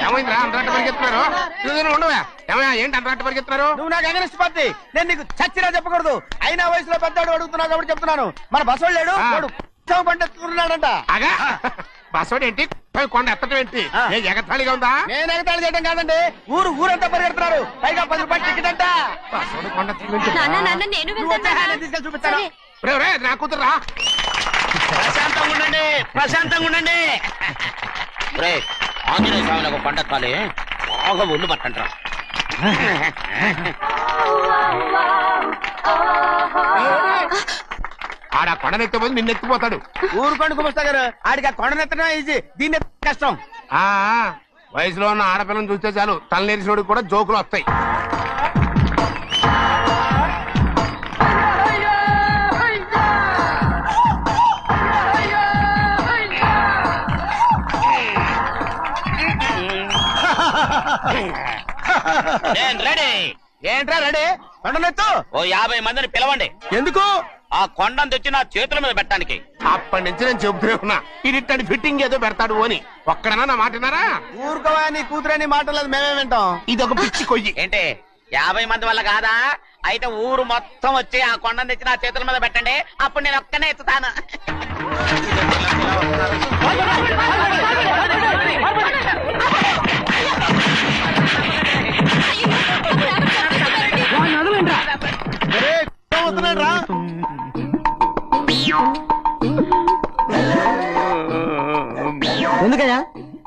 ఏమైందిరా అంతరాట పరిగెత్తున్నారు? ఉండవా ఏమయ్యా, ఏంటి అంతరాట పరిగెత్తున్నారు? నువ్వు నాకు అగనిస్ట్ పార్టీ, నేను నీకు చచ్చినా చెప్పకూడదు. అయినా వయసులో పెద్దవాడు అడుగుతున్నావు కాబట్టి చెప్తున్నాను. మన బసవాడు లేడు, వాడు పండుతున్నాడంట. అగా బసవాడు ఏంటి, కొండ ఎత్తడం ఏంటి? ఎగతాళిగా ఉందా? నేను ఎగతాళి చేయడం కాదండి, ఊరంతా పరిగెడుతున్నారు. పైగా 10 రూపాయలు టికెట్ అంట. బసవాడు కొండ తీసుకెళ్ళి చూపిస్తాను. నా కూతురా. ప్రశాంతంగా ఉండండి. ఆంజనేయ స్వామి ఒక పంట కాలే బాగా ఒళ్ళు పట్టంట్రా. ఆడ కొండనెత్తపోతే నిన్నెత్తిపోతాడు. ఊరుకోండి కుమస్తా గారు, ఆడికి ఆ కొండనెత్తడం ఈజీ, దీన్ని కష్టం. వయసులో ఉన్న ఆడపిల్లని చూస్తే చాలు తలనేరిసినోడికి కూడా జోకులు వస్తాయి. ఏంట్రా రెడీ? కొండనెత్తు. ఓ 50 మందిని పిలవండి. ఎందుకు? ఆ కొండను తెచ్చి నా చేతుల మీద పెట్టడానికి. అప్పటి నుంచి నేను చెబుతూనే ఉన్నా, ఇది ఫిట్టింగ్ ఏదో పెడతాడు అని. ఒక్కడనా నా మాట విన్నారా? ఊరుకోవా, నీ కూతురని మాటలేదు మేమే వింటాం. ఇది ఒక పిచ్చి కొయ్యి. ఏంటి 50 మంది వల్ల కాదా? అయితే ఊరు మొత్తం వచ్చి ఆ కొండను తెచ్చి నా చేతుల మీద పెట్టండి, అప్పుడు నేను ఒక్కనే ఎత్తుతాను.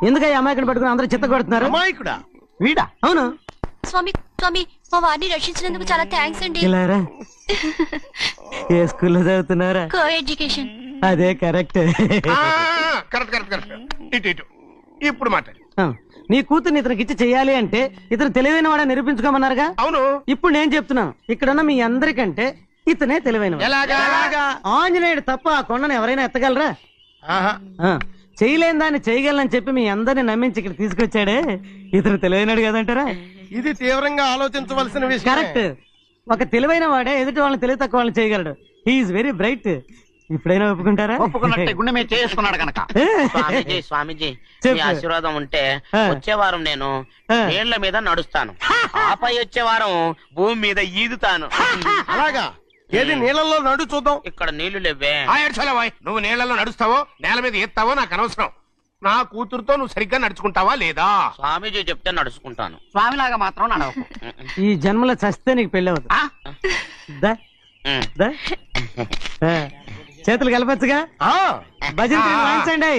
ఎందుకయ్యా అమాయకుడు పట్టుకుని అందరూ చిత్త కొడుతున్నారు? అమాయకుడా? వీడా? అవును. స్వామి స్వామి, మా వారిని రక్షించినందుకు చాలా థ్యాంక్స్ అండి. ఇలారా, ఏ స్కూల్లో చదువుతున్నారా? Co education. అదే కరెక్ట్. ఇటు ఇప్పుడు మాట్లాడు. నీ కూతుర్ని ఇతనికి ఇచ్చి చెయ్యాలి అంటే ఇతను తెలివైన వాడని నిరూపించుకోమన్నారుగా. అవును. ఇప్పుడు నేను చెప్తున్నాను, ఇక్కడున్న మీ అందరికంటే ఇతనే తెలివైన. ఆంజనేయుడు తప్ప ఆ కొండను ఎవరైనా ఎత్తగలరా? చేయలేని దాన్ని చేయగలనని చెప్పి మీ అందరిని నమ్మించి ఇక్కడ తీసుకొచ్చాడే, ఇతను తెలివైనడు కదంటారా? ఇది తీవ్రంగా ఆలోచించవలసిన విషయం. కరెక్ట్. ఒక తెలివైన వాడే ఎదుటి వాళ్ళని తెలివి తక్కువ వాళ్ళని చేయగలడు. He is very bright. ఇప్పుడైనా ఒప్పుకుంటారా? ఒప్పుకున్నట్టే గుండె మీద చేసుకున్నాడు కనుక. స్వామీజీ మీ ఆశీర్వాదం ఉంటే వచ్చే వారం నేను నీళ్ల మీద నడుస్తాను, ఆపై వచ్చే వారం భూమి మీద ఈదుతాను. అలాగా? ఏది నీళ్ళల్లో నడు చూద్దాం. ఇక్కడ నీళ్లు లేవే. నువ్వు నీళ్లలో నడుస్తావో నేల మీద ఎత్తావో నాకు అనవసరం. నా కూతురుతో నువ్వు సరిగ్గా నడుచుకుంటావా లేదా? స్వామీజీ చెప్తే నడుచుకుంటాను. స్వామిలాగా మాత్రం నడవకు. ఈ జన్మలో చస్తే నీకు పెళ్ళి అవుతుంది. చేతులు కలపచ్చుగా, భజన వాయించండి.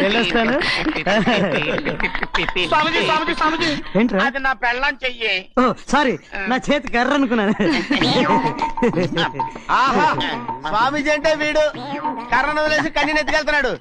వెళ్ళొస్తాను. ఏంట్రా? అది నా పెళ్ళం చెయ్యి. ఓ సారీ, నా చేతి కర్ర అనుకున్నాను. స్వామీజీ అంటే వీడు కర్రను వదిలేసి కన్నీ నెత్తికెళ్తున్నాడు.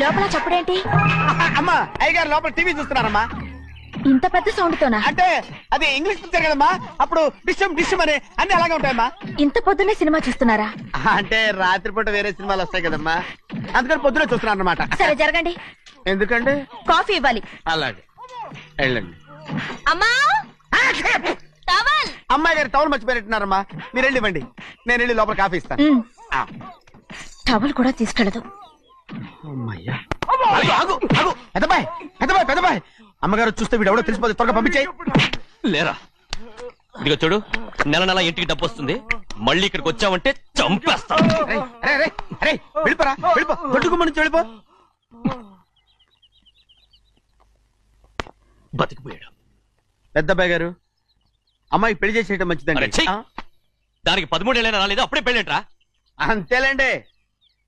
లోపల చప్పుడేంటి? అమ్మా, అయ్యగారు లోపల టీవీ చూస్తున్నారమ్మా. ఇంత పెద్ద సౌండ్ తోనా? అంటే అది ఇంగ్లీష్ పిక్చర్ కదమ్మా, అప్పుడు డిస్టమ్ డిస్టమ్ అని అన్ని అలాగే ఉంటాయమ్మా. ఇంత పొద్దున్నే సినిమా చూస్తున్నారా? అంటే రాత్రిపూట వేరే సినిమాలు వస్తాయి కదమ్మా, అందుకని పొద్దునే చూస్తున్నాను అన్నమాట. సరే జరగండి. ఎందుకండి? కాఫీ ఇవ్వాలి. అలాగే వెళ్ళండి. అమ్మా, టవల్. అమ్మాయి గారు టవల్ మర్చిపోయినట్టున్నారమ్మా, మీరు వెళ్ళి ఇవ్వండి, నేను వెళ్ళి లోపల కాఫీ ఇస్తాను. టవల్ కూడా తీసుకెళ్ళదు. పెద్దబాయ్ అమ్మగారు చూస్తే వీడు ఎవడో తెలిసిపోతే త్వరగా పంపించేయి. లేరా, ఇదిగో చూడు, నెల నెల ఇంటికి డబ్బు వస్తుంది, మళ్ళీ ఇక్కడికి వచ్చావంటే చంపేస్తా. వెళ్ళిపోరా, వెళ్ళిపో, దొడ్డుకుమ్మ నుంచి వెళ్ళిపో. బతికిపోయాడు. పెద్దబాయ్ గారు, అమ్మాయి పెళ్లి చేసేయటం మంచిదండి. దానికి 13 ఏళ్ళైనా రాలేదు, అప్పుడే పెళ్ళేంట్రా? అంతేలేండి,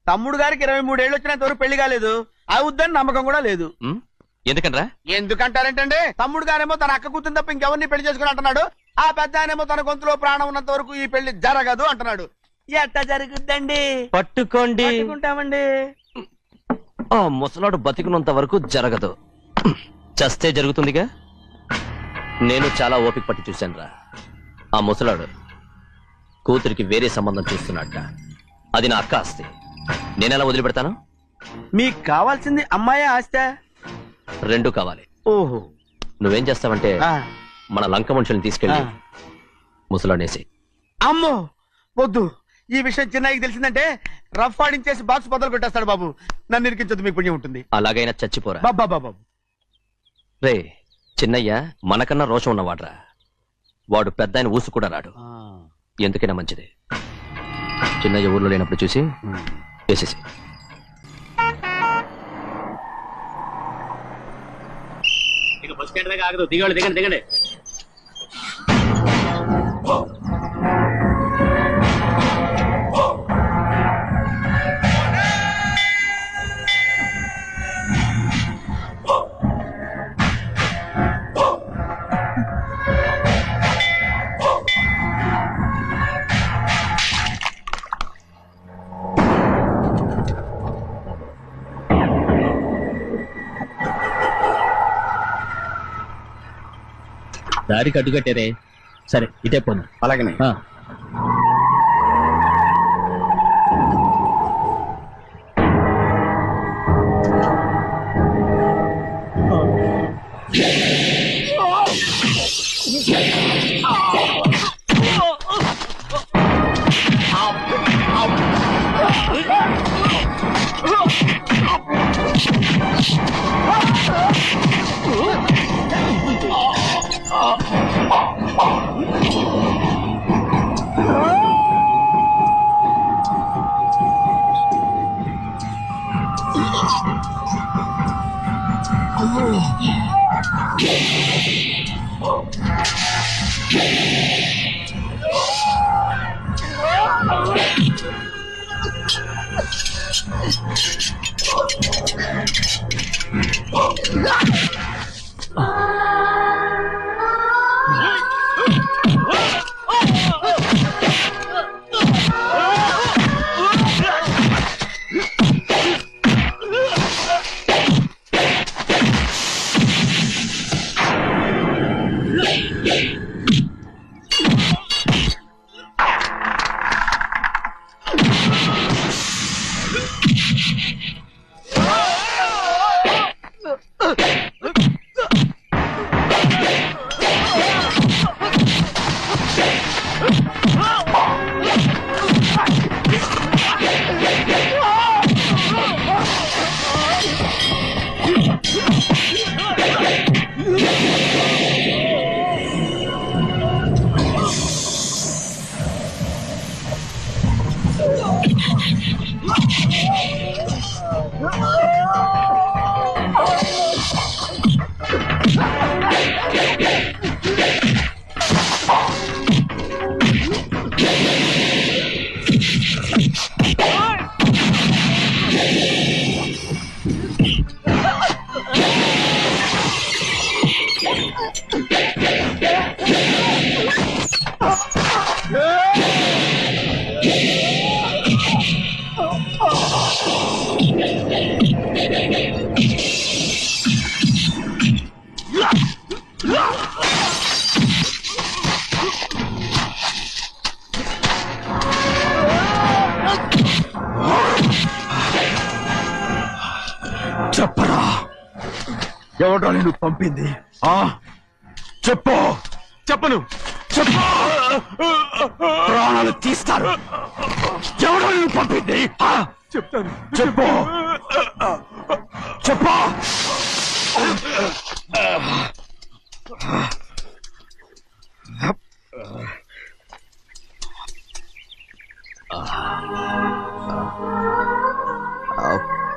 తమ్ముడు గారికి 23 ఏళ్ళు వచ్చినంత వరకు పెళ్లి కాలేదు, అవుద్దని నమ్మకం కూడా లేదు. ఎందుకనరా? ఎందుకంటారేంటండి, తమ్ముడు గారేమో తన అక్క కూతురు తప్ప ఇంకెవరిని పెళ్లి చేసుకుని అంటున్నాడు, ఆ పెద్ద ఆయనేమో తన గొంతులో ప్రాణం ఉన్నంత వరకు ఈ పెళ్లి జరగదు అంటున్నాడు. ఎట్ట జరుగుద్దండి? పట్టుకోండి. పట్టుకుంటామండి. ముసలాడు బతికినంత వరకు జరగదు. చస్తే జరుగుతుందిగా. నేను చాలా ఓపిక పట్టి చూశానురా. ఆ ముసలాడు కూతురికి వేరే సంబంధం చూస్తున్నట్ట. అది నా అక్క ఆస్తి. నేనెలా వదిలిపెడతాను? మీకు కావాల్సింది అమ్మాయి ఆస్తా? రెండు కావాలి. ఓహో. నువ్వేం చేస్తావంటే ఆ. మన లంక మనుషుల్ని తీసుకెళ్ళి ఆ. ముసలాడేసి. అమ్మో వద్దు, ఈ విషయం చిన్నయ్యకి తెలిసిందంటే రఫ్ ఆడించేసి బాక్స్ బదులు పెట్టేస్తాడు బాబు. నన్ను ఇరికించదు, మీకు పుణ్యం ఉంటుంది. అలాగైనా చచ్చిపోరా. బాబా బాబు. రే చిన్నయ్య మనకన్నా రోషం ఉన్నవాడ్రా. వాడు పెద్ద ఆయన ఊసు కూడా రాడు. ఎందుకైనా మంచిది చిన్నయ్య ఊర్లో లేనప్పుడు చూసి వేసేసి. దిగండి దిగండి దిగండి. దారికి అడ్డుకట్టారే. సరే ఇటే పోను. అలాగనే. చెప్పరా, ఎవడో నేను పంపింది? చెప్పు. చెప్పను. చెప్పు, ప్రాణాలు తీస్తారు. ఎవడో నేను పంపింది? చెప్తాను. చెప్పు. చెప్పు.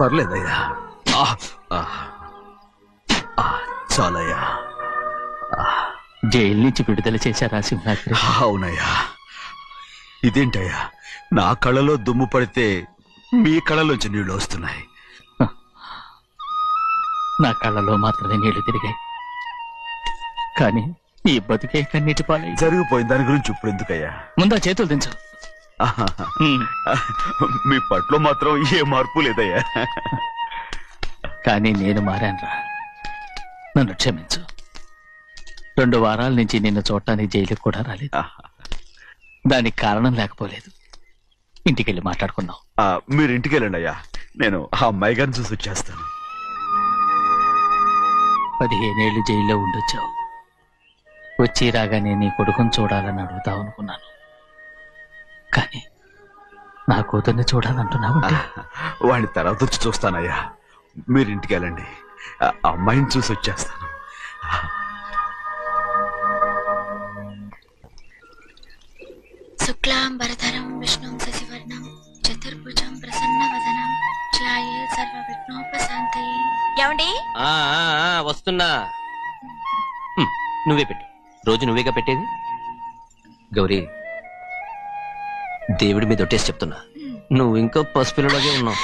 పర్లేదయ్యా, చాలయ్యా. జైలు నుంచి విడుదల చేశారా సింహాద్రి? అవునయ్యా. ఇదేంటయ్యా, నా కళ్ళలో దుమ్ము పడితే మీ కళ్ళలోంచి నీళ్లు వస్తున్నాయి. నా కళ్ళలో మాత్రమే నీళ్లు తిరిగాయి, కానీ ఈ బతుకే కన్నీటి పాలై. జరిగిపోయిన దాని గురించి ఇప్పుడు ఎందుకయ్యా? ముందా చేతులు దించు. మీ పట్లో మాత్రం ఏ మార్పు లేదయ్యా. కానీ నేను మారానురా. నన్ను క్షమించు. 2 వారాల నుంచి నిన్ను చూడటానికి జైలుకి కూడా రాలేదు. దానికి కారణం లేకపోలేదు. ఇంటికెళ్ళి మాట్లాడుకుందాం. మీరు ఇంటికి వెళ్ళండి అయ్యా, నేను ఆ అమ్మాయి గారిని చూసి వచ్చేస్తాను. 15 ఏళ్ళు జైల్లో ఉండొచ్చావు. వచ్చి రాగానే నీ కొడుకుని చూడాలని అడుగుతావు అనుకున్నాను. కానీ నా కూతుర్ని చూడాలంటున్నావు. వాడిని తర్వాత వచ్చి చూస్తానయ్యా, మీరు ఇంటికి వెళ్ళండి. ఆ అమ్మాయిని చూసి వచ్చేస్తాను. శుక్లాంబరధరం విష్ణుం శశివర్ణం చతుర్భుజం ప్రసన్నవదనం ధ్యాయే సర్వవిఘ్నోపశాంతయే. ఏమండి? వస్తున్నా. నువ్వే పెట్టు. రోజు నువ్వేగా పెట్టేది. గౌరీ, దేవుడి మీద ఒట్టేసి చెప్తున్నా, నువ్వు ఇంకా పసిపిల్లలాగే ఉన్నావు.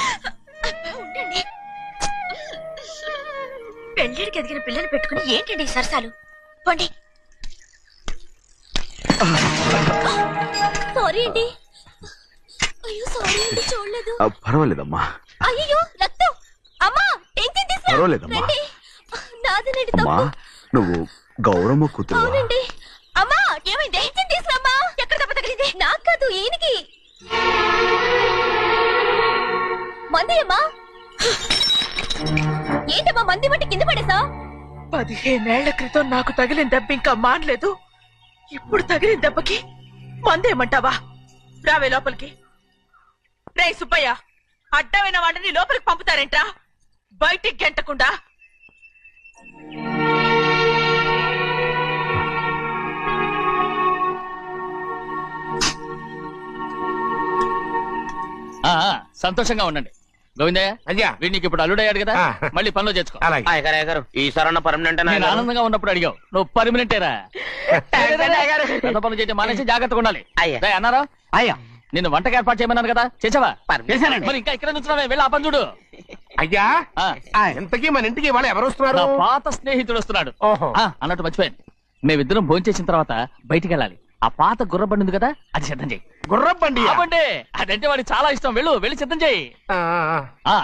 పెళ్ళిడికి ఎదిగిన పిల్లని పెట్టుకుని ఏంటండి ఈ సరసాలు? పోండి. సారీ అండి. అయ్యో సారీ అండి, చూడలేదు. పర్వాలేదమ్మా. అయ్యో రక్తం. అమ్మా టెన్షన్ తీసుకురా. పర్వాలేదమ్మా. నాదనండి అమ్మా, తప్పు. నువ్వు గౌరమ్మ కూతురు. అవునండి. అమ్మా ఏమైంది? టెన్షన్ తీసుకురామ్మా. ఎక్కడ దెబ్బ తగిలింది? నాకు కాదు, ఈయనకి. మంది అమ్మా. ఏంటమ్మా మంది బట్టి కింద పడేసా? 15 ఏళ్ల క్రితం నాకు తగిలిన దెబ్బ ఇంకా మానలేదు. ఇప్పుడు తగిలిన దెబ్బకి మందేమంటావా? రావే లోపలికి. రే సుబ్బయ్య, అడ్డమైన వాడిని లోపలికి పంపుతారేంట్రా? బయటికి గెంటకుండా. సంతోషంగా ఉండండి. గోవిందయ్య, అయ్యా, వీడికి ఇప్పుడు అల్లుడయ్యాడు కదా, ఆ. మళ్ళీ పనిలో చేర్చుకో. అలాగే. అయ్యగారు ఈ సరణ పర్మనెంట్ నేను ఆనందంగా ఉన్నప్పుడు అడిగావు, నువ్వు పర్మనెంటేరా. పెద్ద పనులు చేయడం మానేసి జాగ్రత్తగా ఉండాలి. అయ్యా. రేయ్, అన్నారా? అయ్యా నిన్ను వంటకి ఏర్పాటు చేయమన్నాను కదా, చేసావా? చేశానండి. మరి ఇంకా ఇక్కడ నుంచున్నావే, వెళ్ళి ఆ పని చూడు. అయ్యా, ఆ, ఇంతకీ మన ఇంటికి వాళ్ళు ఎవరు వస్తున్నారు? నా పాత స్నేహితుడు వస్తున్నాడు. ఓహో. అన్నట్టు మర్చిపోయాను, మేమిద్దరం భోంచేసిన తర్వాత బయటికి వెళ్ళాలి. ఆ పాత గుర్రబండి ఉంది కదా, అది సిద్ధం చేయి. గుర్రబండి. అవ్వండి, అదంటే వాడికి చాలా ఇష్టం. వెళ్ళి సిద్ధం చేయి.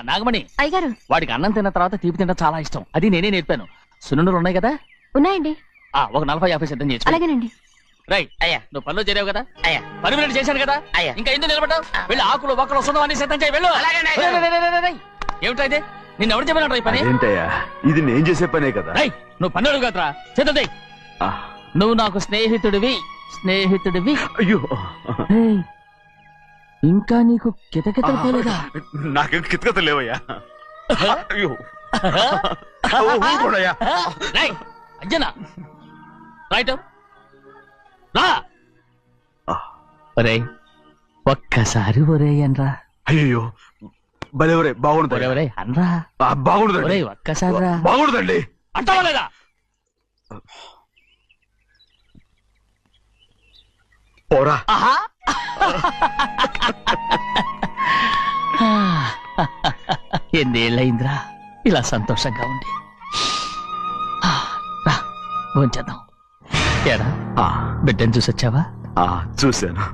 నాగమణి, అయ్యగారు వాడికి అన్నం తిన్న తర్వాత తీపి తినడం చాలా ఇష్టం. అది నేనే నేర్పాను. సున్నుండలు ఉన్నాయి కదా, ఉన్నాయండి. ఒక 40-50 సిద్ధం చేసి. అలాగేనండి. రైట్. అయ్యా. నువ్వు పనిలో చేరావు కదా, అయ్యా. పర్మినెంట్ చేశాను కదా, అయ్యా. ఇంకా ఎందుకు నిలబడ్డావు? వెళ్ళి ఆకులు బొక్కలు వస్తుందో అన్ని సిద్ధం చేయి. వెళ్ళు. అలాగేనండి, అయ్యా. ఏమిటా ఇది? నిన్ను ఎవరు చెప్పినట్టు ఈ పని? ఏంటయ్యా, ఇది నేను చేసే పనే కదా. రేయ్, నువ్వు పని అడుగు కదరా, సిద్ధం చేయి. ఆ, నువ్వు నాకు స్నేహితుడివి. అయ్యో, ఏయ్, ఇంకా నీకు కితకితలు పోలేదా? నాకేం కితకత లేవయ్యా. అయ్యో, ఊరుకోడయ్యా. రేయ్, అంజనా, రైట్ రా. ఒరేయ్, ఒక్కసారి ఒరేయ్ అనరా. అయ్యో, భలేవరే, బాగుండదు. ఒరేయ్ అనరా. బాగుండదండి. ఒరేయ్, ఒక్కసారి రా. బాగుండదండి. అంటావా లేదా? పోరా. ఆహా. ఎన్నేళ్ళయిందిరా ఇలా సంతోషంగా ఉండి. రా, భోంచేద్దాం. ఏరా, ఆ, బిడ్డను చూసొచ్చావా? చూశాను.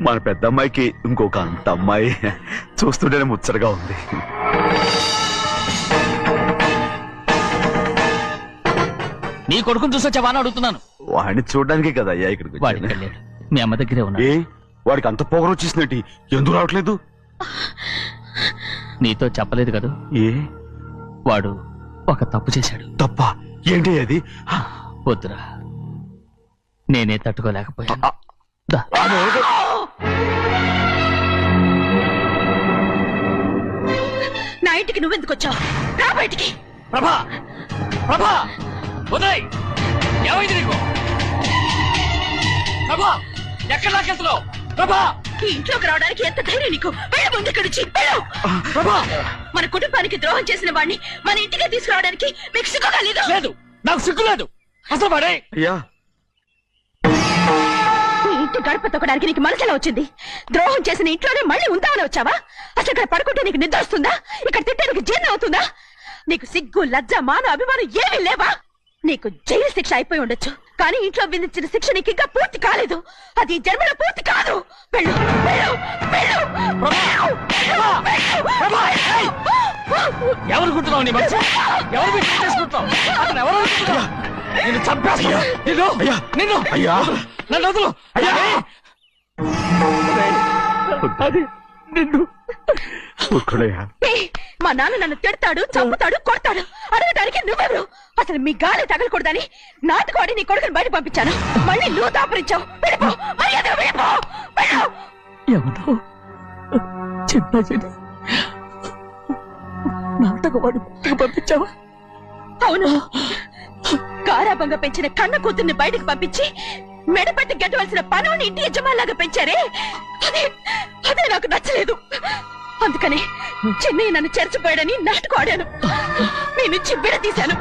మన పెద్ద అమ్మాయికి ఇంకొక అంత అమ్మాయి. చూస్తుంటేనే ముచ్చటగా ఉంది. నీ కొడుకుని చూసొచ్చావా అని అడుగుతున్నాను. వాడిని చూడడానికే కదా అయ్యా ఇక్కడికి వాడికి వచ్చాను. వెళ్ళాడు, మీ అమ్మ దగ్గరే ఉన్నాడు. ఏ, వాడికి అంత పొగరు వచ్చేసినట్టు ఎందుకు రావట్లేదు? నీతో చెప్పలేదు కదూ, ఏ వాడు ఒక తప్పు చేశాడు. తప్ప ఏంటి అది? వద్దురా, నేనే తట్టుకోలేకపోయాను. దా. నా ఇంటికి నువ్వెందుకు వచ్చావు? రా బయటికి. ప్రభా, ప్రభా, ఉదయ్, ఏమైంది నీకు? ప్రభా, ఎక్కడ లాకెళ్తున్నావు? ప్రభా, ఈ ఇంట్లోకి రావడానికి ఎంత ధైర్యం నీకు? వెళ్ళ ముందు ఇక్కడి నుంచి వెళ్ళు. ప్రభా, మన కుటుంబానికి ద్రోహం చేసిన వాడిని మన ఇంటికి తీసుకురావడానికి మీకు సిగ్గుగా లేదు? లేదు, నాకు సిగ్గు లేదు. అసలు వాడే. అయ్యా, ఈ ఇంటి గడప తొక్కడానికి నీకు మనసులో వచ్చింది. ద్రోహం చేసిన ఇంట్లోనే మళ్ళీ ఉందామని వచ్చావా? అసలు ఇక్కడ పడుకుంటే నీకు నిద్ర వస్తుందా? ఇక్కడ తింటే నీకు జీర్ణం అవుతుందా? నీకు సిగ్గు, లజ్జ, మాన, అభిమానం ఏమీ లేవా? నీకు జైలు శిక్ష అయిపోయి ఉండొచ్చు, కానీ ఇంట్లో విధించిన శిక్ష నీకు ఇంకా పూర్తి కాలేదు. అది ఈ జన్మలో పూర్తి కాదు. వెళ్ళు, వెళ్ళు, వెళ్ళు, వెళ్ళు, వెళ్ళు, వెళ్ళు. ఎవరుకుంటున్నావు నీ మంచి ఎవరు మీరు చేసుకుంటున్నావు అతను ఎవరు అనుకుంటున్నావు? నిన్ను చంపేస్తా నిన్ను నన్ను వదులు అది నిన్ను మా నాన్న నన్ను తిడతాడు చంపుతాడు కొడతాడు అడగడానికి నువ్వెవరు అసలు మీ గాలి తగలకూడదని నాటుకోడి నీ కొడుకుని బయట పంపించాను మళ్ళీ నువ్వు దాపరించావు ఎవరో చిన్న చెడి నాటకవాడు పంపించావా? అవును గారాబంగా పెంచిన కన్న కూతుర్ని బయటకు పంపించి మెడపట్టి గెట్టవలసిన పనుని ఇంటి యజమానిలాగా పెంచారే అదే నాకు నచ్చలేదు. అందుకని చెన్నై నన్ను చెరచిపోయాడని నాటుకోడాను మీ నుంచి విడదీశాను.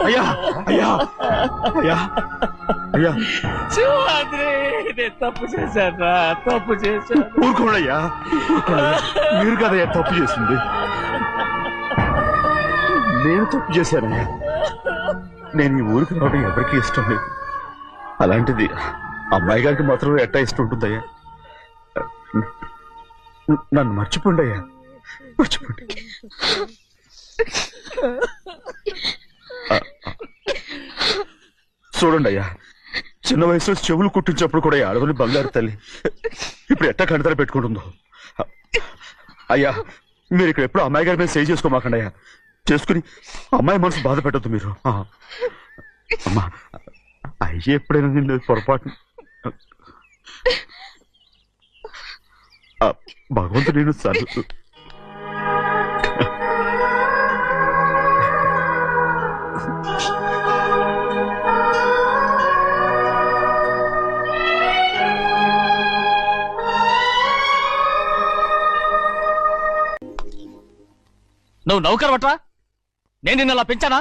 అయ్యా అయ్యా అయ్యా అయ్యా నేను తప్పు చేశాను తప్పు చేశాను. ఊరుకోడయ్యా మీరు కదయ్యా తప్పు చేసింది. నేను తప్పు చేశానయ్యా. నేను ఈ ఊరికి రావడం ఎవరికి ఇష్టం లేదు. అలాంటిది అమ్మాయి గారికి మాత్రం ఎట్టా ఇష్టం ఉంటుందయ్యా. నన్ను మర్చిపోండి అయ్యా మర్చిపోండి. చూడండి అయ్యా చిన్న వయసులో చెవులు కుట్టించినప్పుడు కూడా ఆడవని బంగారు తల్లి ఇప్పుడు ఎట్టా కంటతర పెట్టుకుంటుందో. అయ్యా మీరు ఇక్కడ ఎప్పుడు అమ్మాయి గారి మీద సేవ్ చేసుకోమాకండి అయ్యా. చేసుకుని అమ్మాయి మనసు బాధ పెట్టద్దు మీరు. అమ్మా అయ్యే ఎప్పుడైనా నిన్ను పొరపాటు భగవంతుడు నేను సర్దు. నువ్వు నౌకర్ పట్రా నేను నిన్న అలా పెంచానా?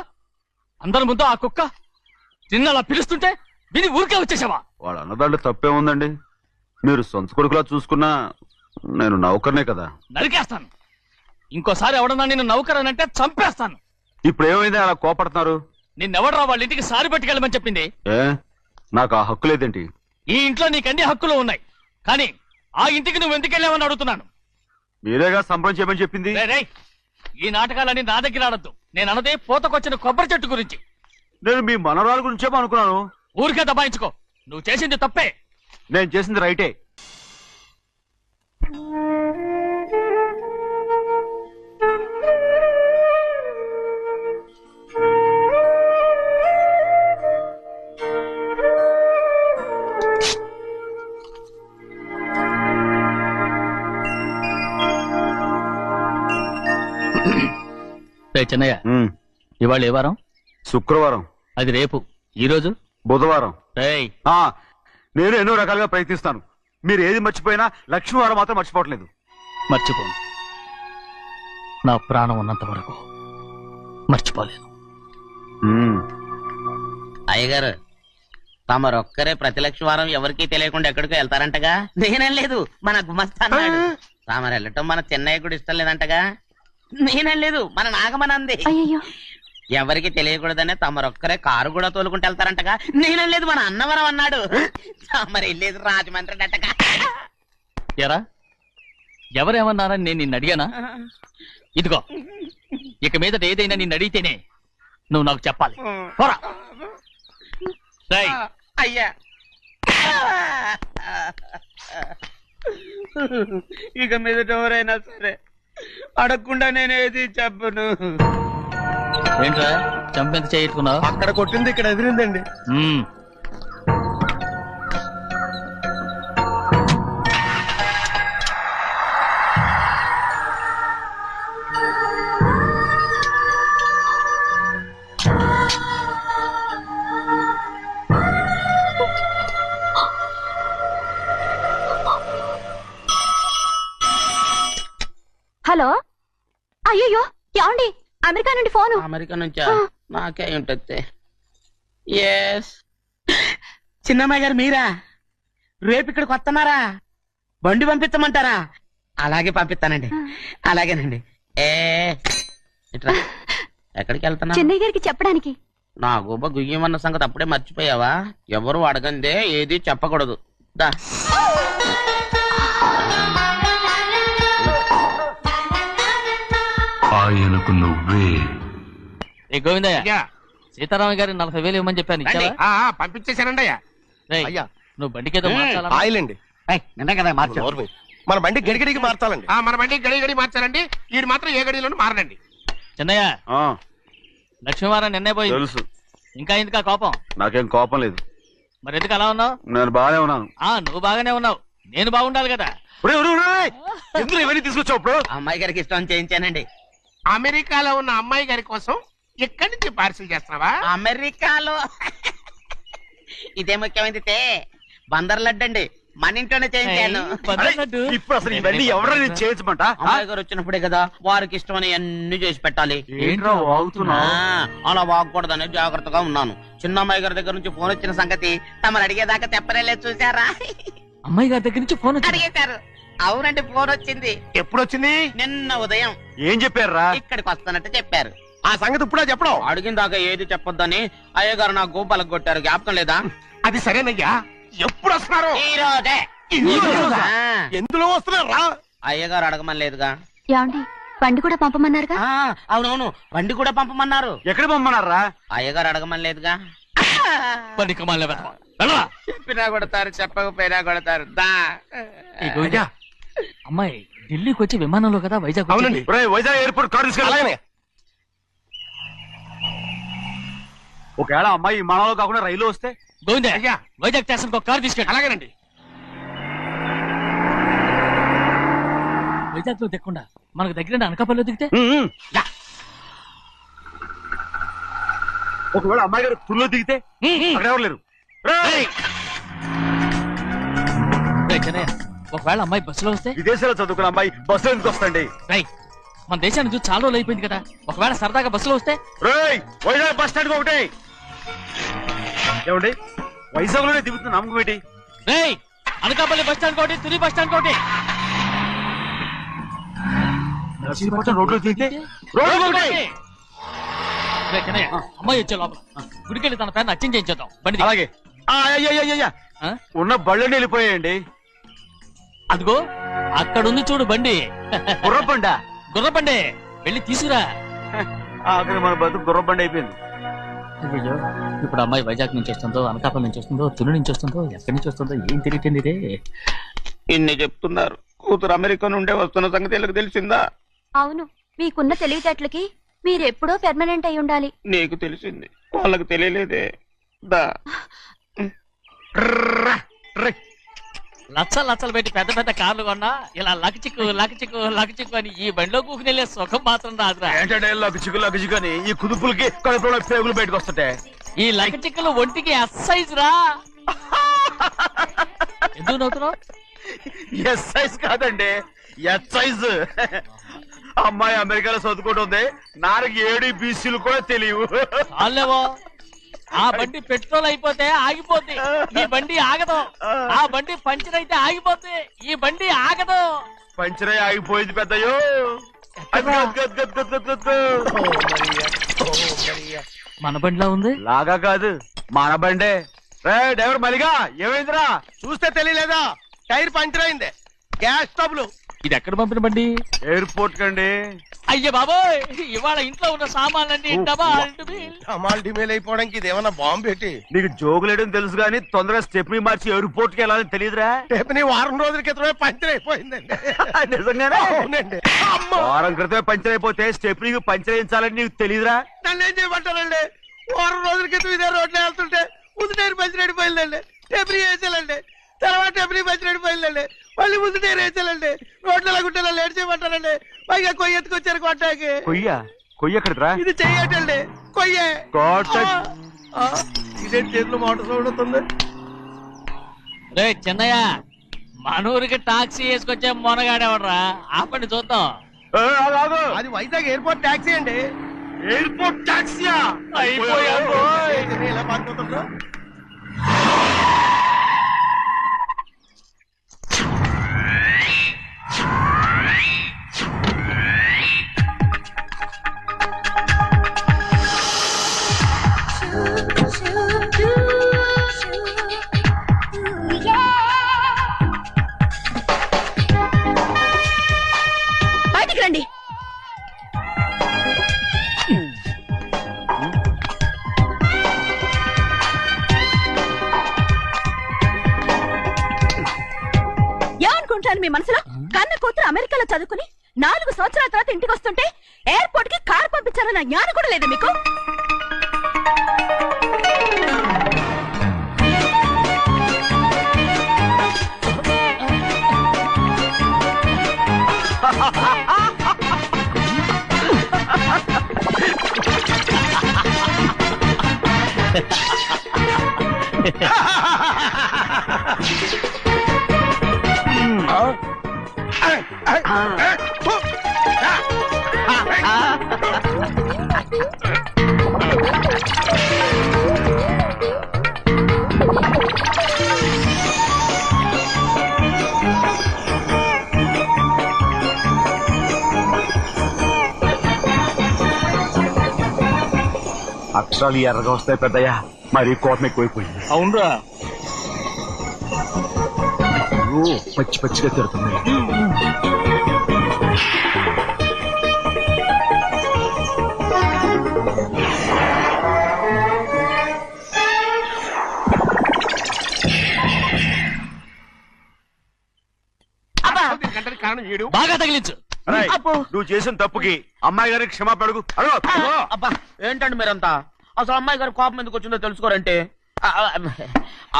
అందరి ముందు ఆ కుక్క నిన్న అలా పిలుస్తుంటే విని ఊరికే వచ్చేసావా? వాడు అన్నదాంట్లో తప్పే ఉందండి. మీరు సొంత కొడుకులా చూసుకున్నా నేను నౌకర్నే కదా. నరికేస్తాను. ఇంకోసారి ఎవడన్నా నిన్ను నౌకర్ అని అంటే చంపేస్తాను. ఇప్పుడు ఏమైంది అలా కోపడుతున్నారు? నిన్నెవడరా వాళ్ళ ఇంటికి సారి పట్టుకెళ్ళమని చెప్పింది? ఏ నాకు ఆ హక్కు లేదేంటి? ఈ ఇంట్లో నీకన్ని హక్కులు ఉన్నాయి కానీ ఆ ఇంటికి నువ్వు ఎందుకు వెళ్ళావని అడుగుతున్నాను. మీరేగా సంబరం చేయమని చెప్పింది. రేయ్, ఈ నాటకాలన్నీ నా దగ్గర ఆడద్దు. నేను అన్నదే పూతకొచ్చిన కొబ్బరి చెట్టు గురించి. నేను మీ మనవరాల గురించేమో అనుకున్నాను. ఊరికే దబాయించుకో. నువ్వు చేసింది తప్పే. నేను చేసింది రైటే. చెన్నయ్య ఇవాళ ఏ వారం? శుక్రవారం. అది రేపు. ఈ రోజు బుధవారం. రేయ్ నేను ఎన్నో రకాలుగా ప్రయత్నిస్తాను. మీరు ఏది మర్చిపోయినా లక్ష్మీవారం మాత్రం మర్చిపోవట్లేదు. మర్చిపోను. నా ప్రాణం ఉన్నంత వరకు మర్చిపోలేను. అయ్యగారు తమరొక్కరే ప్రతి లక్షవారం ఎవరికీ తెలియకుండా ఎక్కడికో వెళ్తారంటగా? నేనేం లేదు మన గుమస్తా అన్నాడు. తామరు వెళ్ళటం మన చెన్నయ్య కూడా ఇష్టం లేదంటగా? నేనేం లేదు మన నాగమనంది. ఎవరికి తెలియకూడదనే తమరొక్కరే కారు కూడా తోలుకుంటూ వెళ్తారంటగా? నేనేం లేదు మన అన్నవరం అన్నాడు. తమరు వెళ్ళేది రాజమండ్రి అంటగా. ఎరా ఎవరేమన్నారని నేను నిన్ను అడిగానా? ఇదిగో ఇక మీదట ఏదైనా నిన్ను అడిగితేనే నువ్వు నాకు చెప్పాలి. పోరా. అయ్యా ఇక మీదట ఎవరైనా సరే అడగకుండా నేనేది చెప్పను. ఏంట్రా చంపెంత చేయించుకున్నావు? అక్కడ కొట్టింది ఇక్కడ ఎదిరిందండి. హలో అయ్యో ఏమండి అమెరికా నుండి ఫోను. అమెరికా నుంచా? నాకే ఉంటుంది. ఎస్ చిన్నమ్మాయి గారు మీరా? రేపు ఇక్కడికి వస్తున్నారా? బండి పంపిస్తామంటారా? అలాగే పంపిస్తానండి. అలాగేనండి. ఇట్రా ఎక్కడికి వెళ్తున్నా? చెన్నై గారికి చెప్పడానికి. నా గుబ్బ గుయ్యమన్న సంగతి అప్పుడే మర్చిపోయావా? ఎవరు అడగందే ఏది చెప్పకూడదు. దా ఆయనకు నువ్వే. ఏ గోవిందయ్య, అయ్యా సీతారామ గారి 40,000 ఇవ్వమని చెప్పాను, రండి. ఇచ్చావా? పంపించేశానండి అయ్యా. రేయ్, అయ్యా. నువ్వు బండికేదో మార్చాలా? ఆయిల్ అండి నిన్న కదా మార్చారు. మన బండి గడిగడికి మార్చాలండి. మన బండి గడి గడి మార్చారండి. వీడు మాత్రం ఏ గడిలోనూ మారనండి. చిన్నయ్య, ఆ, లక్ష్మీవారం నిన్నే పోయింది, తెలుసు. ఇంకా ఎందుకా కోపం? నాకేం కోపం లేదు, మరి ఎందుకు అలా ఉన్నావు? నేను బాగానే ఉన్నాను. నువ్వు బాగానే ఉన్నావు, నేను బాగుండాలి కదా. ఎందుకు ఇవన్నీ తీసుకొచ్చావు ఇప్పుడు? అమ్మాయి గారికి ఇష్టం చేయించానండి. అమెరికాలో ఉన్న అమ్మాయి గారి కోసం ఎక్కడి నుంచి పార్సిల్ చేస్తున్నావా? అమెరికాలో ఇదే ముఖ్యమైనది. బందర్ లడ్డు అండి, మన ఇంట్లోనే చేయించాను. ఇప్పుడు అసలు ఇవన్నీ ఎవరైనా చేయించమంట? అమ్మాయి గారు వచ్చినప్పుడే కదా వారికి ఇష్టమని అన్ని చేసి పెట్టాలి. ఏంట్రా వాగుతున్నావ్? అలా వాగకూడదని జాగ్రత్తగా ఉన్నాను. చిన్న అమ్మాయి గారి దగ్గర నుంచి ఫోన్ వచ్చిన సంగతి తమరు అడిగేదాకా తెప్పరేలేదు, చూసారా? అమ్మాయి గారి దగ్గర నుంచి ఫోన్ అడిగేశారు. అవునండి, ఫోన్ వచ్చింది. ఎప్పుడు వచ్చింది? నిన్న ఉదయం. ఏం చెప్పారా? ఇక్కడికి వస్తానంటే చెప్పారు. ఆ సంగతి ఇప్పుడే చెప్పడం. అడిగిన దాకా ఏది చెప్పొద్దని అయ్యగారు నా గోపాలకు కొట్టారు. జ్ఞాపకం లేదా? అది సరేనయ్యా, ఎప్పుడు వస్తున్నారు? ఈ రోజే. ఎందులో వస్తున్నారా? అయ్యగారు అడగమని లేదుగా. ఏమండి, బండి కూడా పంపమన్నారుగా? అవునవును, బండి కూడా పంపమన్నారు. ఎక్కడ పంపమన్నారా? అయ్యగారు అడగమని లేదుగా. చెప్పినా కొడతారు, చెప్పకపోయినా కొడతారు. దా అయ్యా, అమ్మాయి ఢిల్లీకి వచ్చి విమానంలో కదా వైజాగ్ అవునండి. వైజాగ్ ఎయిర్పోర్ట్ కార్ తీసుకెళ్ళాలి. ఒకవేళ అమ్మాయి విమానంలో కాకుండా రైలు వస్తే? గోవిందయ్య, అయ్యా, వైజాగ్ స్టేషన్ ఒక కారు తీసుకెళ్ళి. అలాగేనండి. వైజాగ్ లో దిక్కుండా మనకు దగ్గర అనకాపల్లిలో దిగితే ఒకవేళ అమ్మాయి గారు తుల్లో దిగితే అక్కడ ఎవరు లేరు. రేయ్ చిన్నయ్య, ఒకవేళ అమ్మాయి బస్సులో వస్తే? విదేశాల్లో చదువుకున్న అమ్మాయి బస్సులో ఎందుకు వస్తండి? రేయ్, మన దేశాన్ని చూసి చాలా రోజులు అయిపోయింది కదా, ఒకవేళ సరదాగా బస్సులో వస్తే? రేయ్, వైజాగ్ బస్ స్టాండ్ ఒకటి ఏమండి, వైజాగ్ లోనే దిగుతున్న నమ్మకం ఏంటి? రేయ్, అనకాపల్లి బస్ స్టాండ్ కోటి, తుని బస్ స్టాండ్ కోటి. రోడ్లో దిగితే రోడ్డు ఒకటి. రేయ్ చిన్నయ్య, అమ్మాయి వచ్చే లోపల గుడికెళ్ళి తన పేరుని అచ్చం చేయించేద్దాం. బండి దిగు. అలాగే. ఉన్న బళ్ళని వెళ్ళిపోయాయండి. అదిగో అక్కడుంది చూడు బండి. గుర్రబండ. గుర్రబండి, వెళ్ళి తీసుకురా. ఆఖరి మన బతుకు గుర్రబండి అయిపోయింది. అయ్యో, ఇప్పుడు అమ్మాయి వైజాగ్ నుంచి వస్తుందో, అనకాపల్లి నుంచి వస్తుందో, తుని నుంచి వస్తుందో, ఎక్కడి నుంచి వస్తుందో ఏం తెలియటండి ఇదే. ఇన్ని చెప్తున్నారు, కూతురు అమెరికా నుండే వస్తున్న సంగతి వీళ్ళకి తెలిసిందా? అవును, మీకున్న తెలివితేటలకి మీరెప్పుడో పెర్మనెంట్ అయి ఉండాలి. నీకు తెలిసింది, వాళ్ళకి తెలియలేదే. దా లచ్చలు పెట్టి పెద్ద పెద్ద కార్లు కొన్నా ఇలా లకచిక్కు అని ఈ బండిలో కూకుని వెళ్ళే సుఖం మాత్రం రాదురా. ఏంటంటే లగ్గు అని ఈ కుదుపులకి కడుపులో పేగులు బయటకు వస్తుంటాయి. ఈ లకచిక్కులు ఒంటికి ఎక్సైజ్ రా. ఎందుకు నవ్వుతున్నావు? ఎక్సైజ్ కాదండి, ఎక్సైజ్. అమ్మాయి అమెరికాలో చదువుకుంటుంది, నాకు ADBCలు కూడా తెలియవు. చాలేవో, ఆ బండి పెట్రోల్ అయిపోతే ఆగిపోద్ది, ఈ బండి ఆగదు. ఆ బండి పంచర్ అయితే ఆగిపోద్ది, ఈ బండి ఆగదు. పంచరై ఆగిపోయింది పెద్దయ్యో. మన బండిలా ఉంది. లాగా కాదు, మన బండే. డ్రైవర్ మలిగా, ఏమైందిరా? చూస్తే తెలియలేదా? టైర్ పంచర్ అయింది. గ్యాస్ స్టవ్లు. ఇది ఎక్కడ పంపిన బండి? ఎయిర్పోర్ట్ కండి. అయ్యే బాబోయ్, ఇవాళ ఇంట్లో ఉన్న సామాన్లన్నీ డమాల్ డిమేల్ అయిపోవడానికి ఇదేమన్నా బాంబు పెట్టి? నీకు జోగులేయడం తెలుసు కానీ తొందరగా స్టెప్ని మార్చి ఎయిర్పోర్ట్ కి వెళ్ళాలని తెలియదురా? రేపు వారం రోజుల క్రితమే పంచర్ అయిపోయిందండి. నిజంగానే? అవునండి. వారం క్రితమే పంచర్ అయిపోతే స్టెప్నీకి పంచర్ వేయించాలని నీకు తెలియదురా? నన్ను ఏం చేయమంటారండి? వారం రోజుల క్రితం ఇదే రోడ్లో వెళ్తుంటే ముందు టైర్ పంచర్ అయిపోయిందండి. టెబ్రీ వేసాలండి, తర్వాత టెబ్రీ పంచర్ అయిపోయిందండి, మళ్ళీ ముందు టైర్ వేసాలండి. రోడ్లు ఎలాగుంటే నన్ను ఏడు చేయమంటారండి? పైగా కొయ్య ఎత్తుకొచ్చారు కొట్టాకి. కొయ్య ఎక్కడిరా? ఇది చెయ్యటండి, కొయ్యే. ఇదే చేతిలో మోటార్ సౌండ్ అవుతుంది. రే చిన్నయ్య, మనూరికి టాక్సీ వేసుకొచ్చే మొనగాడేవడరా, ఆపండి చూద్దాం. అది వైజాగ్ ఎయిర్పోర్ట్ టాక్సీ అండి. ఎయిర్పోర్ట్ టాక్సీయా? ఇలా పారిపోతుండ్రు. ఏమనుకుంటాను మీ మనసులో? కన్న కూతురు అమెరికాలో చదువుకుని 4 సంవత్సరాల తర్వాత ఇంటికి వస్తుంటే ఎయిర్పోర్ట్ కి కారు పంపించాలన్న జ్ఞానం కూడా లేదా మీకు? అక్షరాలు ఎర్రగా వస్తాయి పెద్దయ్యా, మరి కోపం ఎక్కువైపోయింది. అవునరా, పచ్చి పచ్చిగా తిడుతుంది. గంటకి కారణం ఏడు. బాగా తగిలించు. నువ్వు చేసిన తప్పుకి అమ్మాయి గారికి క్షమాపణ అడుగు. అబ్బా ఏంటండి మీరంతా? అసలు అమ్మాయి గారు కోపం ఎందుకు వచ్చిందో తెలుసుకోరంటే,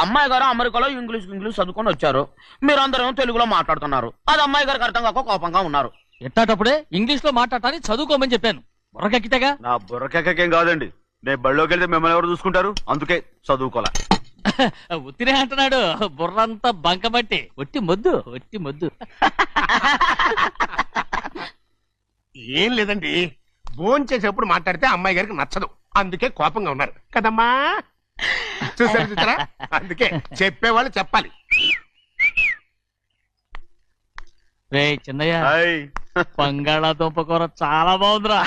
అమ్మాయి గారు అమెరికాలో ఇంగ్లీష్ చదువుకొని వచ్చారు, మీరందరూ తెలుగులో మాట్లాడుతున్నారు. అది అమ్మాయి గారికి అర్థం కాక కోపంగా ఉన్నారు. ఎట్టాటప్పుడే ఇంగ్లీష్ లో మాట్లాడటానికి చదువుకోమని చెప్పాను. బుర్రకెక్కితేగా. నా బుర్రకేకేం కాదండి, నేను బళ్ళోకి వెళ్తే మిమ్మల్ని ఎవరు చూసుకుంటారు, అందుకే చదువుకోలే. ఉత్తినే అంటున్నాడు, బుర్రంతా బంకబట్టి. ఒట్టి మొద్దు. ఏం లేదండి, భోజనం చేసేప్పుడు మాట్లాడితే అమ్మాయి గారికి నచ్చదు, అందుకే కోపంగా ఉన్నారు కదమ్మా. చూసారా, అందుకే చెప్పేవాళ్ళు చెప్పాలి. రే చిన్నయ్య, బంగాళాదుంప కూర చాలా బాగుందిరా.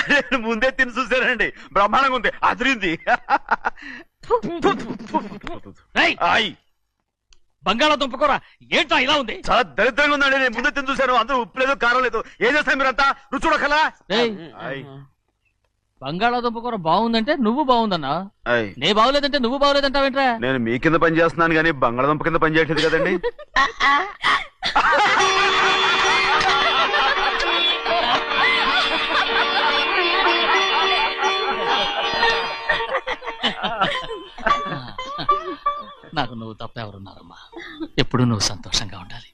ముందే తిని చూసానండి, బ్రహ్మాండంగా ఉంది, అదిరింది. బంగాళాదుంప కూర ఏంటా ఇలా ఉంది? చాలా దరిద్రంగా ఉందండి, నేను ముందే తిని చూశాను. అందరూ ఉప్పు లేదు, కారం లేదు. ఏం చేస్తాను మీరంతా? రుచి చూడకలా. బంగాళాదుంప కూర బాగుందంటే నువ్వు బాగుందన్నా, నే బాగులేదంటే నువ్వు బాగులేదంటావేంట్రా? నేను మీ కింద పని చేస్తున్నాను కానీ బంగాళాదుంప కింద పని చేయట్లేదు కదండి. నాకు నువ్వు తప్ప ఎవరున్నారమ్మా? ఎప్పుడు నువ్వు సంతోషంగా ఉండాలి.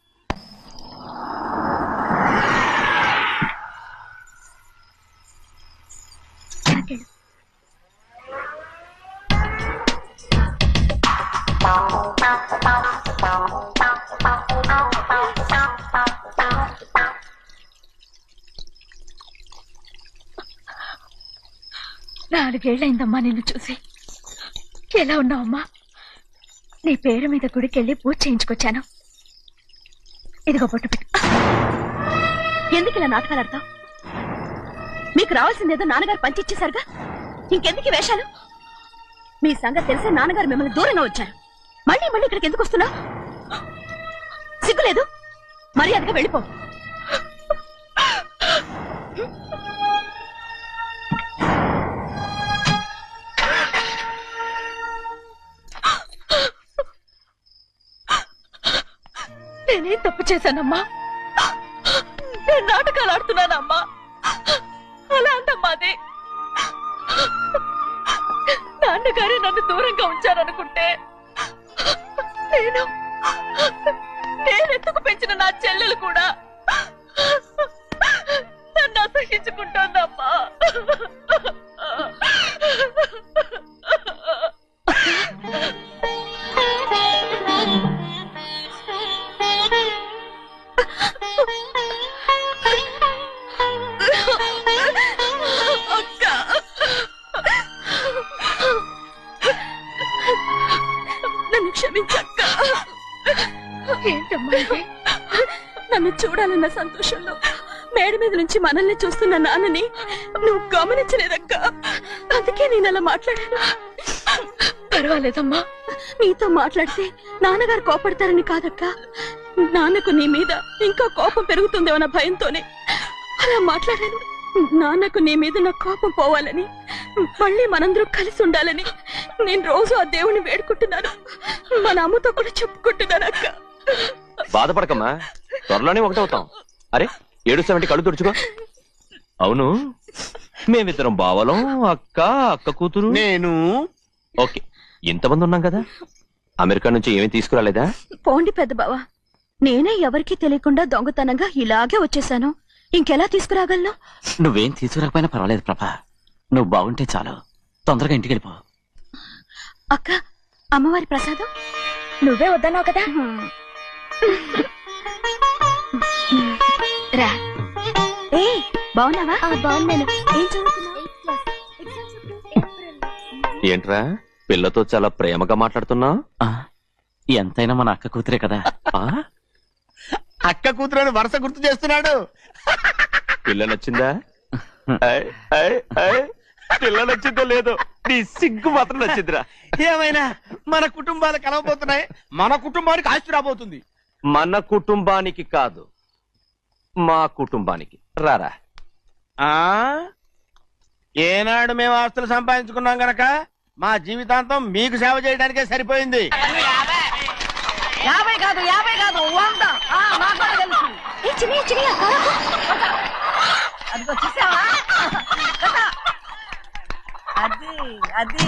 నాలుగేళ్లైందమ్మా నిన్ను చూసి. ఎలా ఉన్నావమ్మా? నీ పేరు మీద గుడికెళ్ళి పూజ చేయించుకొచ్చాను. ఇదిగో బొట్టు పెట్టు. ఎందుకు ఇలా నాటకాలు ఆడతావు? మీకు రావాల్సిందేదో నాన్నగారు పంచిచ్చేశారుగా, ఇంకెందుకు వేషాలు? మీ సంగతి తెలిసే నాన్నగారు మిమ్మల్ని దూరంగా వచ్చారు. మళ్ళీ ఇక్కడికి ఎందుకు వస్తున్నావు? సిగ్గులేదు? మర్యాదగా వెళ్ళిపో. నేనేం తప్పు చేశానమ్మా? నేను నాటకాలు ఆడుతున్నానమ్మా. అలా అంటమ్మా అది. నాన్నగారే నన్ను దూరంగా ఉంచారనుకుంటే నేనెత్తుకు పెంచిన నా చెల్లెలు కూడా నన్ను అసహించుకుంటోందమ్మా. నన్ను క్షమించక్క. ఏంటమ్మా ఇది? నన్ను చూడాలన్న సంతోషంలో మేడ మీద నుంచి మనల్ని చూస్తున్న నాన్నని నువ్వు గమనించలేదక్క. అందుకే నేను అలా మాట్లాడాను. పర్వాలేదమ్మా, నీతో మాట్లాడితే నాన్నగారు కోపడతారని కాదక్క. నాన్నకు నీ మీద ఇంకా కోపం పెరుగుతుందేమన్న భయంతోనే అలా మాట్లాడాను. నాన్నకు నీ మీద నా కోపం పోవాలని, మళ్ళీ మనందరూ కలిసి ఉండాలని నేను రోజు ఆ దేవుని వేడుకుంటున్నాను. మన అమ్మతో కూడా చెప్పుకుంటున్నాను అక్క. బాధపడకమ్మా, త్వరలోనే ఒకటవుతాం. అరే ఏడుస్తామంటే కళ్ళు తుడుచుకో. అవును, మేమిద్దరం బావలం, అక్క కూతురు, నేను. ఓకే, ఇంతమంది ఉన్నాం కదా. అమెరికా నుంచి ఏమీ తీసుకురాలేదా? పోండి పెద్ద బావా, నేనే ఎవరికీ తెలియకుండా దొంగతనంగా ఇలాగే వచ్చేసాను. ఇంకెలా తీసుకురాగలను? నువ్వేం తీసుకురాకపోయినా పర్వాలేదు ప్రభా, నువ్వు బాగుంటే చాలు. తొందరగా ఇంటికి వెళ్ళిపో. అక్క, అమ్మవారి ప్రసాదం నువ్వే వద్దన్నావు కదా. రా. ఏ బాగున్నావా? బాగున్నాను. ఏం చదువుతున్నావు? ఏంట్రా పిల్లతో చాలా ప్రేమగా మాట్లాడుతున్నావు? ఎంతైనా మన అక్క కూతురే కదా. అక్క కూతురు వరుస గుర్తు చేస్తున్నాడు. పిల్ల నచ్చిందా? పిల్ల నచ్చిందో లేదో, నీ సిగ్గు మాత్రం నచ్చిందిరా. ఏమైనా మన కుటుంబాలు కలవబోతున్నాయి, మన కుటుంబానికి ఆస్తి రాబోతుంది. మన కుటుంబానికి కాదు, మా కుటుంబానికి. రారా. ఏనాడు మేము ఆస్తులు సంపాదించుకున్నాం గనక మా జీవితాంతం మీకు సేవ చేయడానికే సరిపోయింది. 50 కాదు 100. అదిగో చూసావా? అది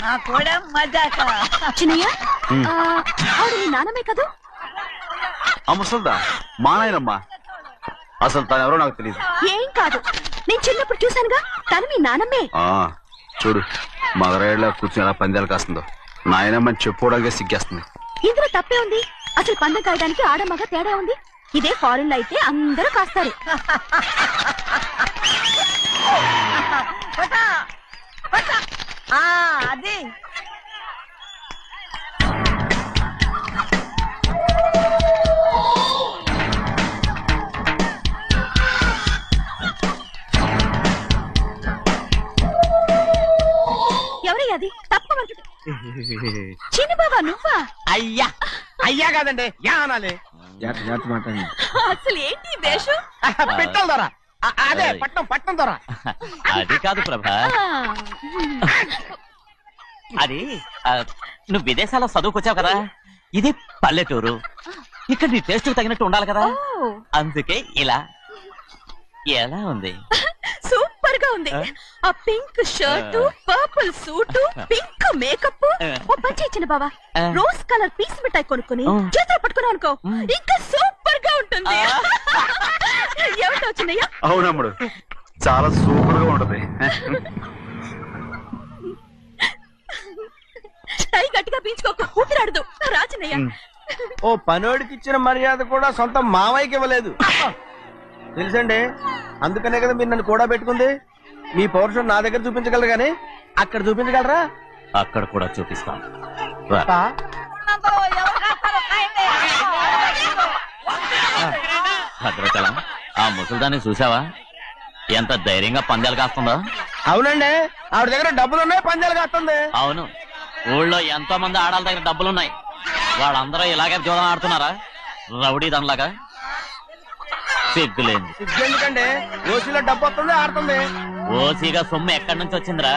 నా కూడా మజాక. చిన్నయ్య, ఆవిడ నీ నాన్నమే కదూ? ముసల్దా మా నాయనమ్మా. అసలు తను ఎవరో నాకు తెలియదు. ఏం కాదు, నేను చిన్నప్పుడు చూశానుగా, తను మీ నాన్నమ్మే. చూడు మగరాయిలా కూర్చుని ఎలా పందాలు కాస్తుందో. నాయనమ్మని చెప్పుకోవడానికి సిగ్గేస్తుంది. ఇందులో తప్పే ఉంది? అసలు పందెం కాయడానికి ఆడమగ తేడా ఉంది. ఇదే ఫారెన్ లో అయితే అందరూ కాస్తారు. అది ఎవరయ్య? అది తప్పమంటుంది. చిన్న బాబా నువ్వా? అయ్యా అయ్యా కాదండి, యా అనాలి. అసలు ఏంటి వేషం? పెట్టాలి దొర. అదే పట్నం దొర. అది కాదు ప్రభా, అది నువ్వు విదేశాల్లో చదువుకొచ్చావు కదా, ఇది పల్లెటూరు. ఇక్కడ నీ టేస్ట్ తగినట్టు ఉండాలి కదా, అందుకే ఇలా. ఎలా ఉంది? సూపర్ గా ఉంది. ఆ pink shirt, purple suit, pink makeup. ఓ పని ఇచ్చిన బావా, రోజ్ కలర్ పీస్ మిఠాయి కొనుక్కుని చేతులు పట్టుకున్నావు అనుకో, ఇంకా సూపర్ గా ఉంటుంది. ఏమిటో చిన్నయ్య? అవునమ్ముడు, చాలా సూపర్ గా ఉంటది. టై గట్టిగా పీంచుకోకు, ఊపిరాడదు. రా చిన్నయ్య. ఓ పనోడికి ఇచ్చిన మర్యాద కూడా సొంత మావయ్యకి ఇవ్వలేదు తెలుసండి. అందుకనే కదా మీరు నన్ను కూడా పెట్టుకుంది. మీ పౌరుషం నా దగ్గర చూపించగలరు గానీ అక్కడ చూపించగలరా? అక్కడ కూడా చూపిస్తాం. భద్రాచలం, ఆ ముసలిదాన్ని చూసావా? ఎంత ధైర్యంగా పందాలు కాస్తుందో. అవునండి, ఆవిడ దగ్గర డబ్బులున్నాయి, పందాలు కాస్తుంది. అవును, ఊళ్ళో ఎంతో మంది ఆడాళ్ళ దగ్గర డబ్బులున్నాయి. వాళ్ళందరూ ఇలాగే జోదం ఆడుతున్నారా రౌడీ దానిలాగా? సిగ్గులేదు. ఎందుకండి, ఓసీలో డబ్బు వస్తుంది, ఆడుతుంది. ఓసీగా సొమ్ము ఎక్కడి నుంచి వచ్చిందిరా?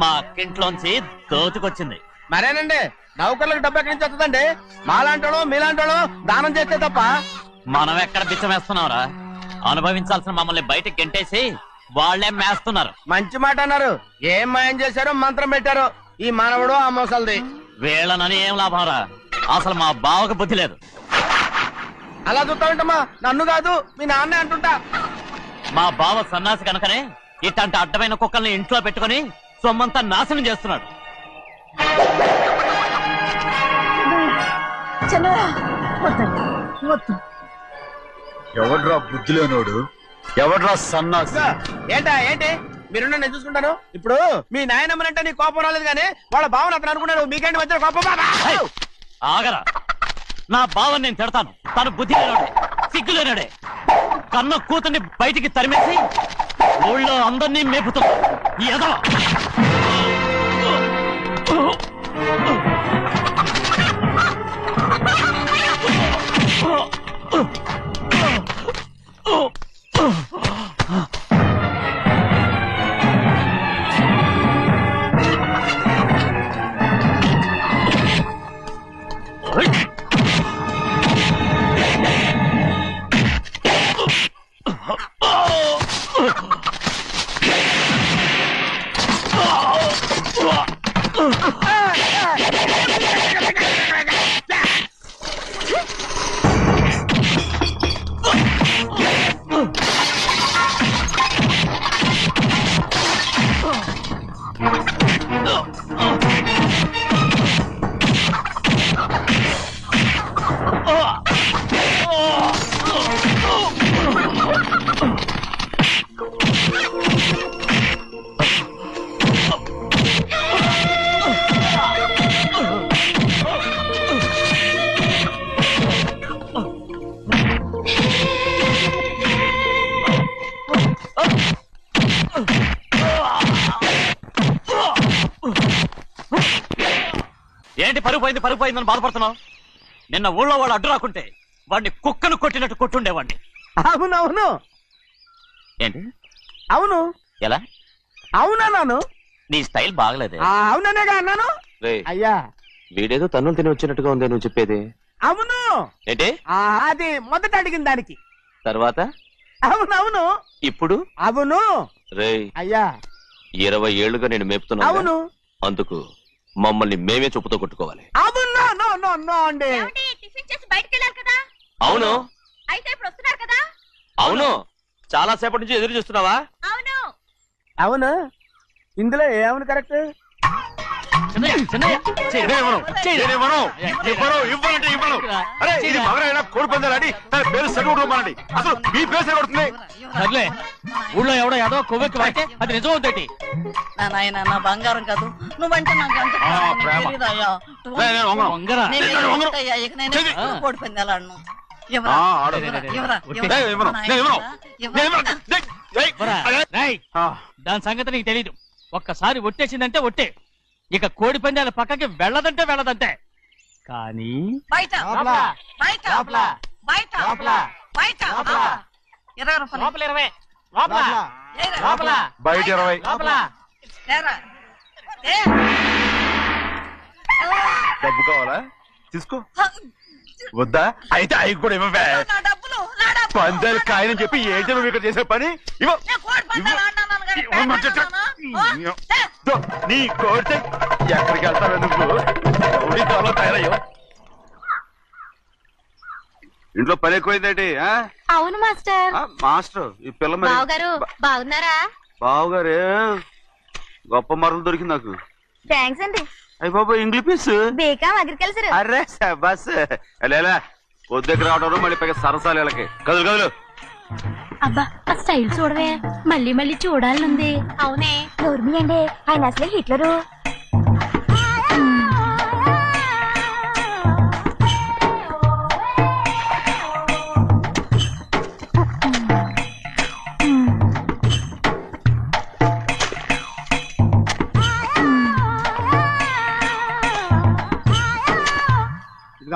మా అక్కింట్లోంచి దోచుకొచ్చింది. మరేనండి, నౌకర్లకు డబ్బు ఎక్కడి నుంచి వస్తుందండి? మాలాంటోళ్ళు మీలాంటోళ్ళు దానం చేస్తే తప్ప. మనం ఎక్కడ బిచ్చమేస్తున్నావురా? అనుభవించాల్సిన మమ్మల్ని బయటకు గెంటేసి వాళ్లే మేస్తున్నారు. మంచి మాట అన్నారు. ఏం మాయం చేశారో మంత్రం పెట్టారో ఈ మానవుడు ఆ మోసల్ది. వీళ్ళనని ఏం లాభం రా? అసలు మా బావకు బుద్ధి లేదు. అలా చూస్తా ఉంటామా? నన్ను కాదు, మీ నాన్నే అంటుంటా. మా బావ సన్నాసి కనుకనే ఇట్లాంటి అడ్డమైన కుక్కల్ని ఇంట్లో పెట్టుకుని సొమ్మంతా నాశనం చేస్తున్నాడు. ఎవడ్రా బుద్ధి లేనోడు? ఎవడ్రా సన్నాసి? ఏంటి మీరు నేను చూసుకుంటాను. ఇప్పుడు మీ నాయనమ్మనంటే నీ కోపం రాలేదు కానీ వాళ్ళ భావన అతను అనుకున్నాడు. మీకేంటి మధ్య కోపం? ఆగరా, నా బావని నేను తిడతాను. తను బుద్ధి లేనాడే, సిగ్గు లేనాడే. కన్న కూతుర్ని బయటికి తరిమేసి ఊళ్ళో అందరినీ మేపుతున్నా. ఎదవ పరుగు పోయిందని బాధపడుతున్నావు? నిన్న ఊళ్ళో వాళ్ళు అడ్డు రాకుంటే వాడిని కుక్కను కొట్టినట్టు కొట్టుండేవాడిని. అవునవును ఏంటి? అవును ఎలా? అవునన్నాను. నీ స్టైల్ బాగలేదే. అవుననేగా అన్నాను. అయ్యా వీడేదో తన్నులు తిని వచ్చినట్టుగా ఉంది నువ్వు చెప్పేది. అవును ఏంటి? అది మొదట అడిగిన దానికి. తర్వాత అవునవును. ఇప్పుడు అవును. రేయ్, అయ్యా 20 ఏళ్లుగా నేను మేపుతున్నా. అవును. అందుకు మమ్మల్ని మేమే చెప్పుతో కొట్టుకోవాలి. అవును. నో నో నో అండి. టిఫిన్ చేసి బయటికి వెళ్ళారు కదా? అవును. అయితే ఇప్పుడు వస్తున్నారు కదా? అవును. చాలా సేపటి నుంచి ఎదురు చూస్తున్నావా? అవును. అవును. ఇందులో ఏమను కరెక్ట్? కోడి పందాలని తన పేరు సరిగొట్టుకోమనండి. అసలు మీ పేరు సరిగొడుతుంది. సర్లే, ఊళ్ళో ఎవడో ఏదో కొవ్వెక్కి వాడితే అది నిజం అవుతాయి. నా నాయన నా బంగారం కాదు, నువ్వంటే నాకు ఎంత ప్రేమ. తెలీదయ్యా. వంగరా. నేను వెళ్ళిపోతాయ్యా, ఇక నేను ఎప్పుడు కోడి పందాలాడను. ఎవరా? ఎవరా? రేయ్, దాని సంగతి నీకు తెలీదు. ఒక్కసారి ఒట్టేసిందంటే ఒట్టే. ఇక కోడి పందాల పక్కకి వెళ్ళదంటే వెళ్ళదంటే. కానీ బయట బయట బయట బయట 20 రూపాయలు. ఏరా. బయట 20. ఏరా. డబ్బు కావాలా? తీసుకో. వద్దా? అయితే అవి కూడా ఇవ్వవే. నా డబ్బులు, నా డబ్బులు. పందాలు కాయని చెప్పి ఏంటి నువ్వు ఇక్కడ చేసే పని? ఇవ్వ. నేను కోడి పందాలు ఆడినాను కానీ ఇవ్వమంటే దో, నీ కోడితే ఎక్కడికి వెళ్తావే నువ్వు? త్వరలో తయారయ్యో. ఇంట్లో పని ఎక్కువైందేంటి? అవును మాస్టర్. మాస్టర్ ఈ పిల్ల మరి బావగారు బాగున్నారా? బావుగారే గొప్ప మరలు దొరికింది నాకు. థ్యాంక్స్ అండి. అయ్యి బాబా ఇంగ్లీష్ బేకాం అగ్రికల్చర్. అరే బస్ ఎలా పొద్దుకు రావడం మళ్ళీ పైగా సరసాలు వీళ్ళకి. కదులు కదులు. అబ్బా ఆ స్టైల్ చూడవే, మళ్ళీ మళ్ళీ చూడాలనుంది. అవునే, నోర్మి అండి, ఆయన అసలే హిట్లరు.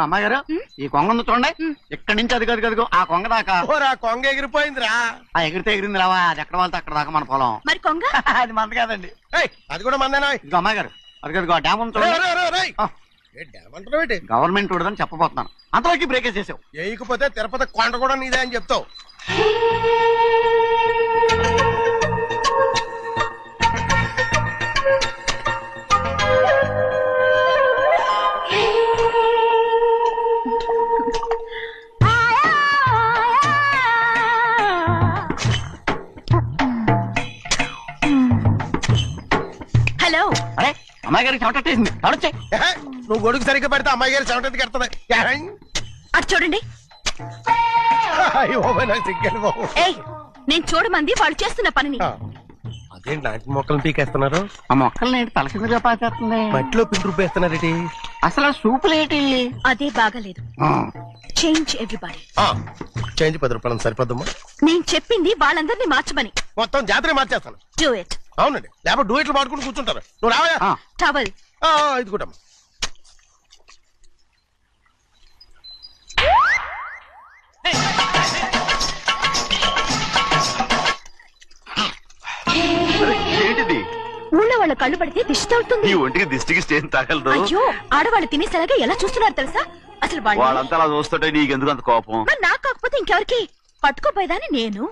అమ్మాయి గారు ఈ కొంగ ఉంది చూడండి. ఇక్కడి నుంచి అది కదుగో ఆ కొంగ దాకా. కొంగ ఎగిరిపోయిందిరా. ఆ ఎగిరితే ఎగిరింది రావా, అది ఎక్కడ వాళ్ళతో అక్కడ దాకా మన పొలం. మరి కొంగ అది మంద కాదండి. అది కూడా మందేనా? ఇదిగో అమ్మాయి గారు అది కదుగో డ్యామ్ ఉంది చూడండి. గవర్నమెంట్ ఉండదని చెప్పబోతున్నాను, అంతలోకి బ్రేక్ చేసావు. వేయకపోతే తిరుపతి కొండ కూడా నీదే అని చెప్తావు. హలో. అరే అమ్మాయి గారికి చెమటేసింది, తడొచ్చే. నువ్వు గొడుగు సరిగ్గా పెడితే అమ్మాయి గారి చెమటకి ఎడుతుంది. అటు చూడండి. ఏయ్, నేను చూడమంది వాళ్ళు చేస్తున్న పనిని. అదేంటి నాటి మొక్కలను పీకేస్తున్నారు? ఆ మొక్కల్ని తల కిందగా పాచేస్తుంది. మట్టిలో పిండి రూపేస్తున్నారేటి? అసలు సూపులేటి? అదే బాగలేదు. Change everybody. చేంజ్ 10 రూపాయలు సరిపోద్దమ్మా. నేను చెప్పింది వాళ్ళందరినీ మార్చమని. మొత్తం జాతర మార్చేస్తాను. Do it. అవునండి, లేకపోతే డూయిట్లు పాడుకుంటూ కూర్చుంటారు. నువ్వు రావా? టవల్ ఇది కూడా ఏంటిది? ఊళ్ళో వాళ్ళ కళ్ళు పడితే దిష్టి తగులుతుంది. ఈ ఒంటికి దిష్టికి స్టేన్ తగలదు. అయ్యో, ఆడవాళ్ళు తినేసరిగా ఎలా చూస్తున్నారు తెలుసా? అసలు వాళ్ళంతా అలా చూస్తుంటే నీకెందుకు అంత కోపం? నాకు కాకపోతే ఇంకెవరికి? పట్టుకోపోయేదాన్ని నేను.